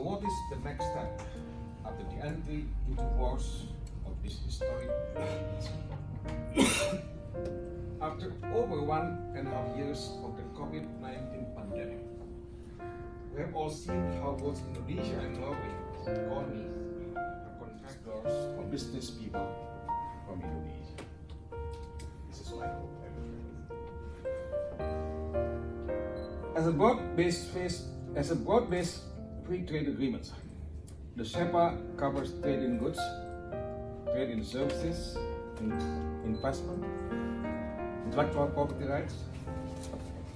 what is the next step after the entry into force of this historic agreement? After over 1.5 years of the COVID-19 pandemic, we have all seen how both Indonesia and Norway economies are contractors or business people from Indonesia. This is my hope. As a broad-based free trade agreement, the CEPA covers trade in goods, trade in services, investment, intellectual property rights,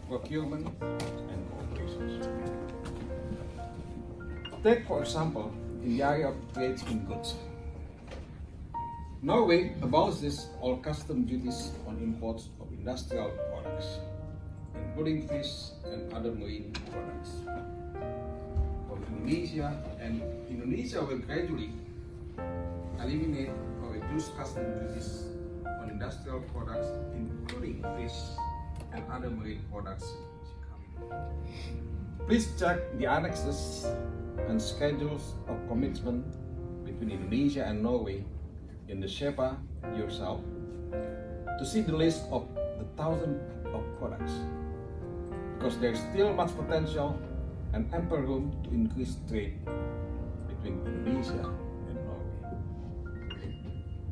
procurement, and operations. Take, for example, in the area of trade in goods. Norway abolishes all custom duties on imports of industrial products, including fish and other marine products, from Indonesia, and Indonesia will gradually eliminate or reduce custom duties on industrial products, including fish and other marine products. Please check the annexes and schedules of commitment between Indonesia and Norway in the CEPA yourself to see the list of the thousands of products, because there is still much potential and ample room to increase trade between Indonesia and Norway.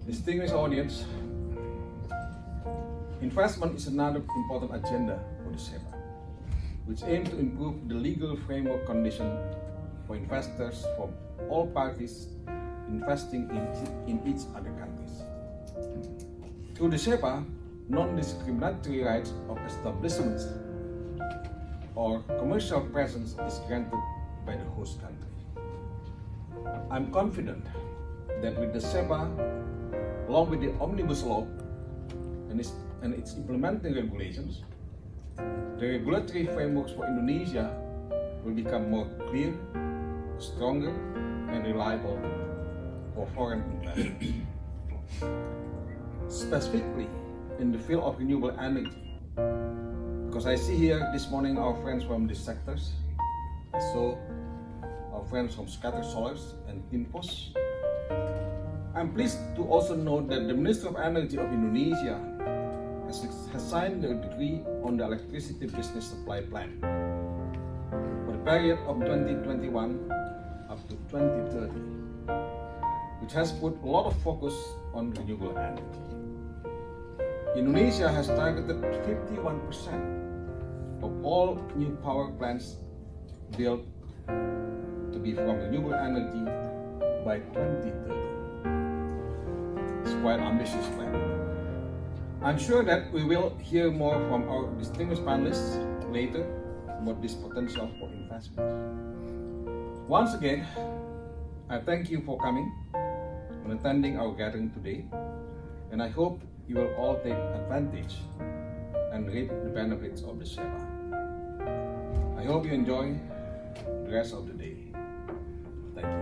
Distinguished audience, investment is another important agenda for the CEPA, which aims to improve the legal framework condition for investors from all parties investing in each other countries. Through the CEPA, non-discriminatory rights of establishments or commercial presence is granted by the host country. I'm confident that with the CEPA, along with the Omnibus Law and its implementing regulations, the regulatory frameworks for Indonesia will become more clear, stronger, and reliable for foreign investors. Specifically in the field of renewable energy, because I see here this morning our friends from these sectors. I saw our friends from Scattered Solars and Timpos. I'm pleased to also note that the Minister of Energy of Indonesia has signed the decree on the electricity business supply plan for the period of 2021 up to 2030, which has put a lot of focus on renewable energy. Indonesia has targeted 51% of all new power plants built to be from renewable energy by 2030. It's quite an ambitious plan. I'm sure that we will hear more from our distinguished panelists later about this potential for investment. Once again, I thank you for coming and attending our gathering today, and I hope you will all take advantage and reap the benefits of the CEPA. I hope you enjoy the rest of the day. Thank you.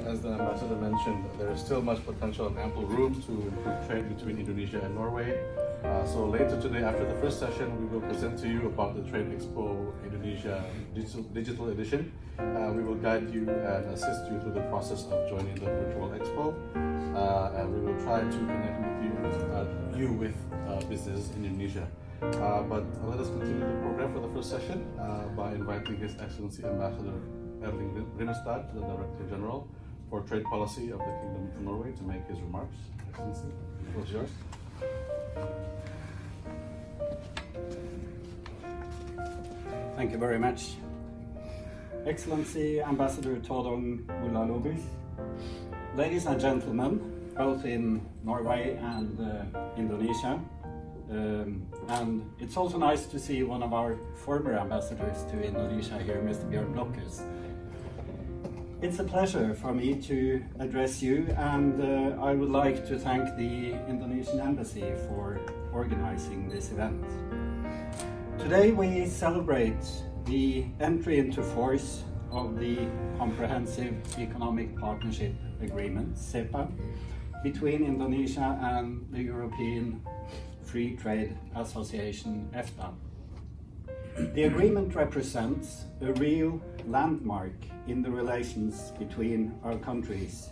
As the ambassador mentioned, there is still much potential and ample room to improve trade between Indonesia and Norway. So later today, after the first session, we will present to you about the Trade Expo Indonesia Digital Edition. We will guide you and assist you through the process of joining the virtual expo, and we will try to connect with you with businesses in Indonesia. But let us continue the program for the first session by inviting His Excellency Ambassador Erling Rimestad, the Director General for Trade Policy of the Kingdom of Norway, to make his remarks. Excellency, the floor is yours. Thank you very much. Excellency Ambassador Tordong Bulalobis, ladies and gentlemen, both in Norway and Indonesia, and it's also nice to see one of our former ambassadors to Indonesia here, Mr. Björn Blockers. It's a pleasure for me to address you, and I would like to thank the Indonesian Embassy for organizing this event. Today we celebrate the entry into force of the Comprehensive Economic Partnership Agreement, CEPA, between Indonesia and the European Free Trade Association, EFTA. The agreement represents a real landmark in the relations between our countries.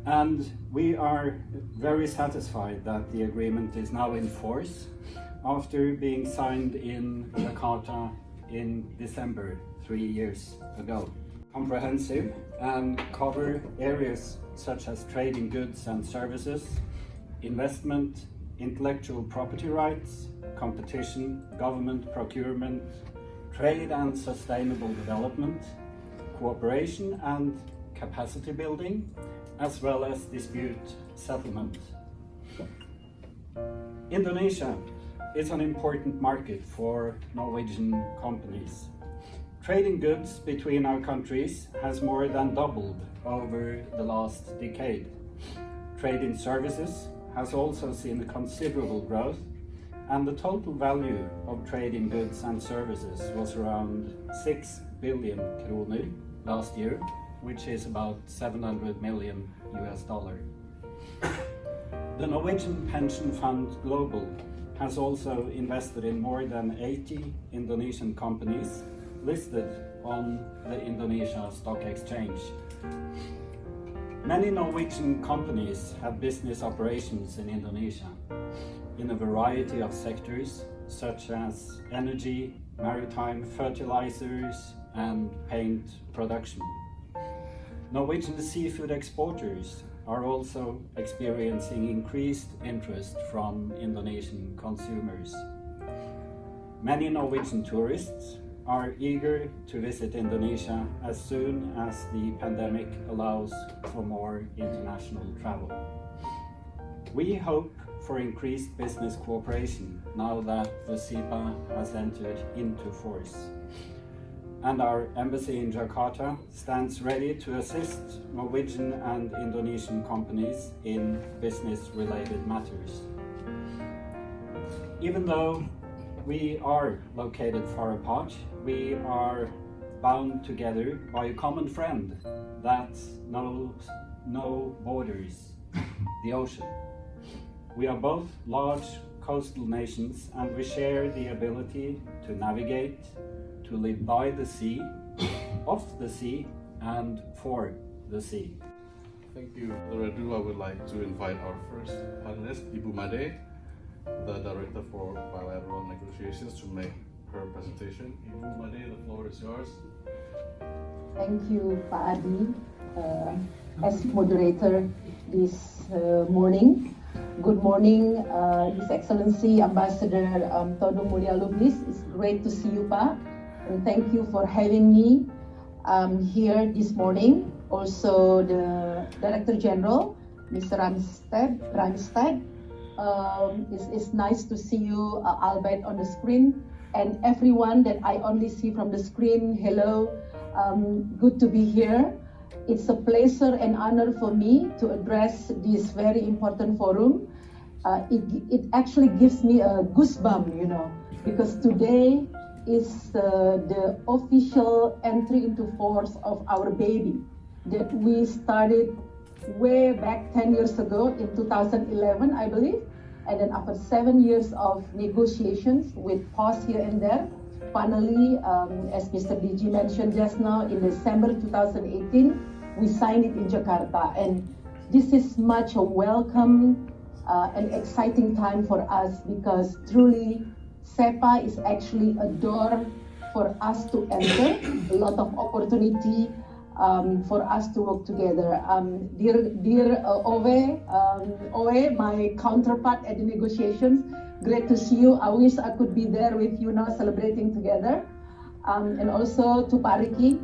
And we are very satisfied that the agreement is now in force after being signed in Jakarta in December 3 years ago. Comprehensive and cover areas such as trading goods and services, investment, intellectual property rights, competition, government procurement, trade and sustainable development, cooperation and capacity building, as well as dispute settlement. Indonesia is an important market for Norwegian companies. Trading goods between our countries has more than doubled over the last decade. Trade in services has also seen considerable growth, and the total value of trade in goods and services was around 6 billion kroner last year, which is about $700 million. The Norwegian pension fund Global has also invested in more than 80 Indonesian companies listed on the Indonesia Stock Exchange. Many Norwegian companies have business operations in Indonesia in a variety of sectors such as energy, maritime, fertilizers, and paint production. Norwegian seafood exporters are also experiencing increased interest from Indonesian consumers. Many Norwegian tourists are eager to visit Indonesia as soon as the pandemic allows for more international travel. We hope for increased business cooperation now that the CEPA has entered into force. And our embassy in Jakarta stands ready to assist Norwegian and Indonesian companies in business-related matters. Even though we are located far apart, we are bound together by a common friend that knows no borders, the ocean. We are both large coastal nations, and we share the ability to navigate, to live by the sea, of the sea, and for the sea. Thank you. Further ado, I would like to invite our first panelist, Ibu Made, the Director for Bilateral Negotiations, to make her presentation. Ibu Made, the floor is yours. Thank you, Pak Adi, as moderator this morning. Good morning, His Excellency Ambassador Todung Mulya Lubis. It's great to see you, Pak. And thank you for having me here this morning. Also, the Director General, Mr. Ramstad. It's nice to see you, albeit on the screen. And everyone that I only see from the screen, hello, good to be here. It's a pleasure and honor for me to address this very important forum. It actually gives me a goosebump, because today is the official entry into force of our baby that we started way back 10 years ago in 2011, I believe. And then after 7 years of negotiations with pause here and there, finally, as Mr. DG mentioned just now, in December 2018, we signed it in Jakarta. And this is much a welcome and exciting time for us, because truly CEPA is actually a door for us to enter, a lot of opportunity for us to work together. Dear Owe, my counterpart at the negotiations, great to see you. I wish I could be there with you now celebrating together. And also to Pariki,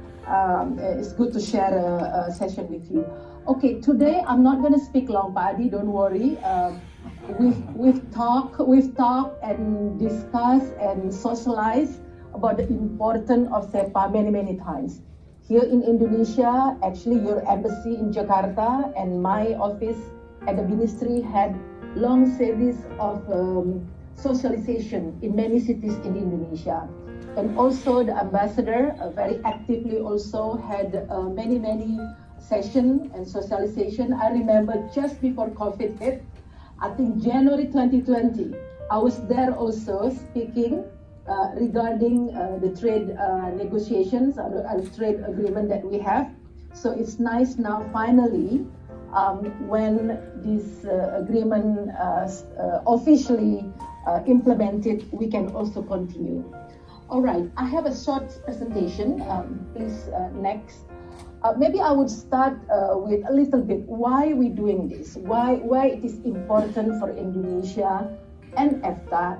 it's good to share a session with you. Okay, today I'm not going to speak long, Padi, don't worry. We've talked and discussed and socialized about the importance of CEPA many times. Here in Indonesia, actually your embassy in Jakarta and my office at the ministry had long series of socialization in many cities in Indonesia. And also the ambassador very actively also had many sessions and socialization. I remember just before COVID hit, I think January 2020, I was there also speaking regarding the trade negotiations or trade agreement that we have. So it's nice now finally when this agreement officially implemented, we can also continue. All right, I have a short presentation. Please, next. Maybe I would start with a little bit why we're doing this, why it is important for Indonesia and EFTA,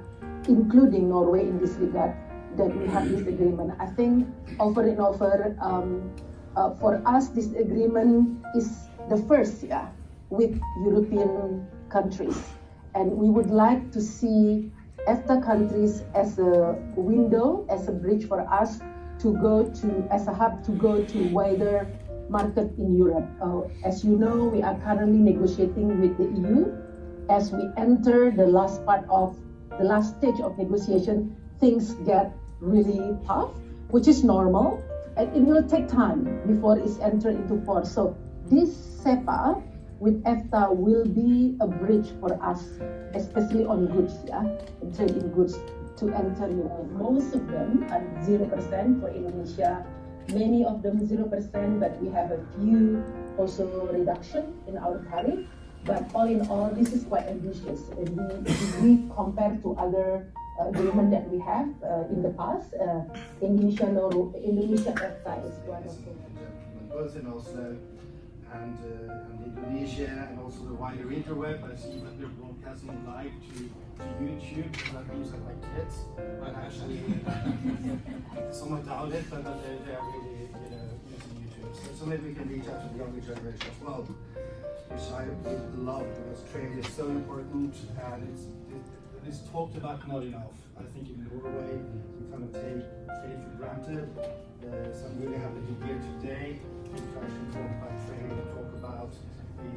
including Norway in this regard, that we have this agreement. I think over and over, for us, this agreement is the first with European countries. And we would like to see EFTA countries as a window, as a bridge for us to go to, as a hub to go to wider market in Europe. As you know, we are currently negotiating with the EU. As we enter the last stage of negotiation, things get really tough, which is normal, and it will take time before it's entered into force. So this CEPA with EFTA will be a bridge for us, especially on goods, trade in goods, to enter Europe. Most of them are 0% for Indonesia, many of them 0%, but we have a few also reduction in our tariff. But all in all, this is quite ambitious. If we compare to other agreement that we have in the past, Indonesia EFTA is one of them. Both in Oslo and Indonesia, and also the wider interweb. I see that they're broadcasting live to YouTube. That means that my kids might actually, some doubt it, but they are really using YouTube. So maybe we can reach out to the younger generation as well, which I would love, because trade is so important and it's talked about not enough. I think in Norway we kind of take trade for granted. So I'm really happy to be here today to actually talk about trade, talk about the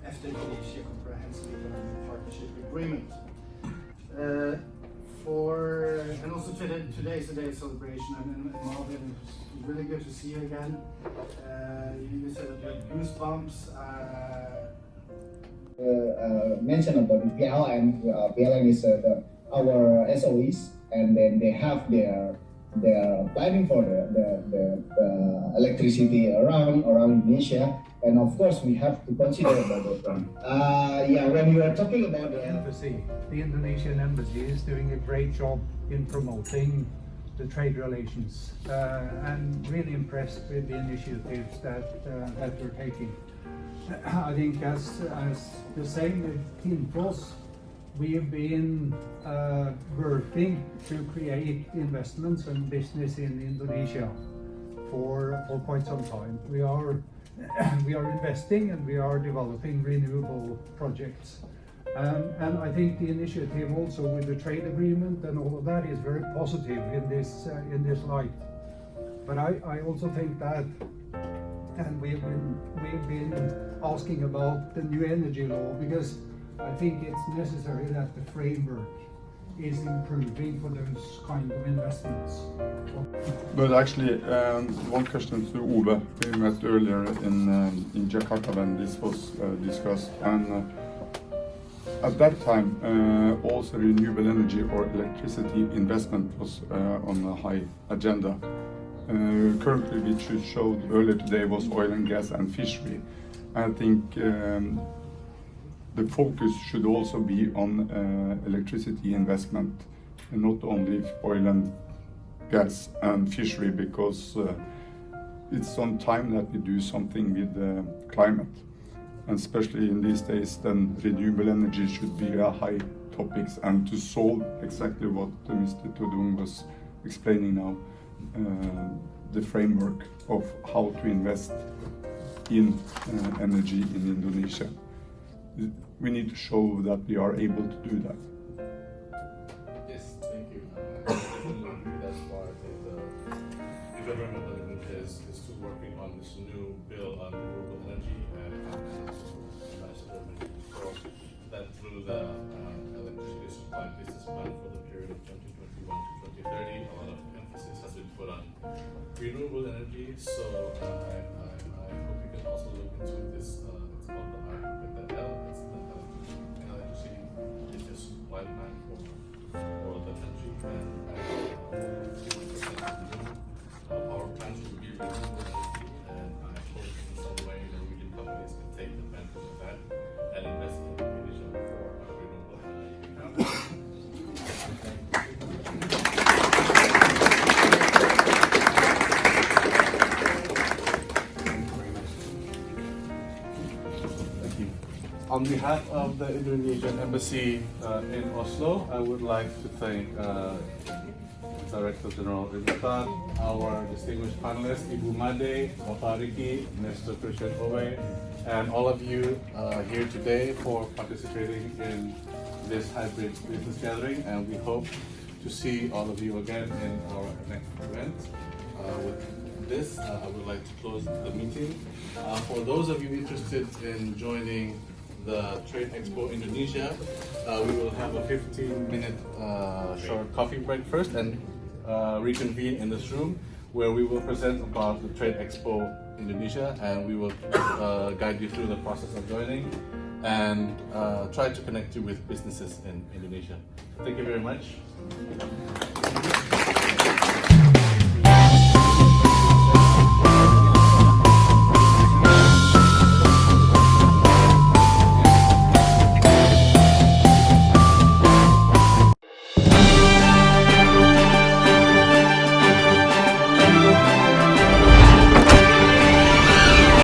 EFTA Indonesia Comprehensive Economic Partnership Agreement. And also today's a day of celebration, and Marvin, it's really good to see you again. You said that you had goosebumps. Mention about the PLN. PLN is our SOEs, and then they have their planning for the electricity around Indonesia, and of course we have to consider about that one. When you are talking about the embassy, the Indonesian embassy is doing a great job in promoting the trade relations, and really impressed with the initiatives that we're taking. I think as the same with Tinfos, we have been working to create investments and business in Indonesia for quite some time. We are investing and we are developing renewable projects. And I think the initiative also with the trade agreement and all of that is very positive in this light. But I also think that, and we've been asking about the new energy law, because I think it's necessary that the framework is improving for those kind of investments. But actually, one question to Ove. We met earlier in Jakarta when this was discussed, and at that time also renewable energy or electricity investment was on a high agenda. Currently, which you showed earlier today, was oil and gas and fishery. I think the focus should also be on electricity investment, and not only oil and gas and fishery, because it's on time that we do something with climate, and especially in these days, then renewable energy should be a high topics, and to solve exactly what Mr. Todung was explaining now, the framework of how to invest in energy in Indonesia. We need to show that we are able to do that. Yes, thank you. I definitely agree. That's why I think the government of Indonesia is still working on this new bill on renewable energy, and Ambassador mentioned before that through the electricity supply business plan for the period of 2021 to 2030, a lot of emphasis has been put on renewable energy. So I hope you can also look into this. It's called the IE-CEPA. It's the electricity business supply plan for the country. Our plans will be renewable energy, and I hope in some way Norwegian companies can take advantage of that and invest in Indonesia for renewable energy. Thank you. On behalf of the Indonesian Embassy in Oslo, I would like to thank Director General Rizatan, our distinguished panelists, Ibu Made, Bapak Riki, Mr. Christian Owe, and all of you here today for participating in this hybrid business gathering, and we hope to see all of you again in our next event. With this, I would like to close the meeting. For those of you interested in joining the Trade Expo Indonesia, we will have a 15-minute short coffee break first and reconvene in this room where we will present about the Trade Expo Indonesia, and we will guide you through the process of joining and try to connect you with businesses in Indonesia. Thank you very much.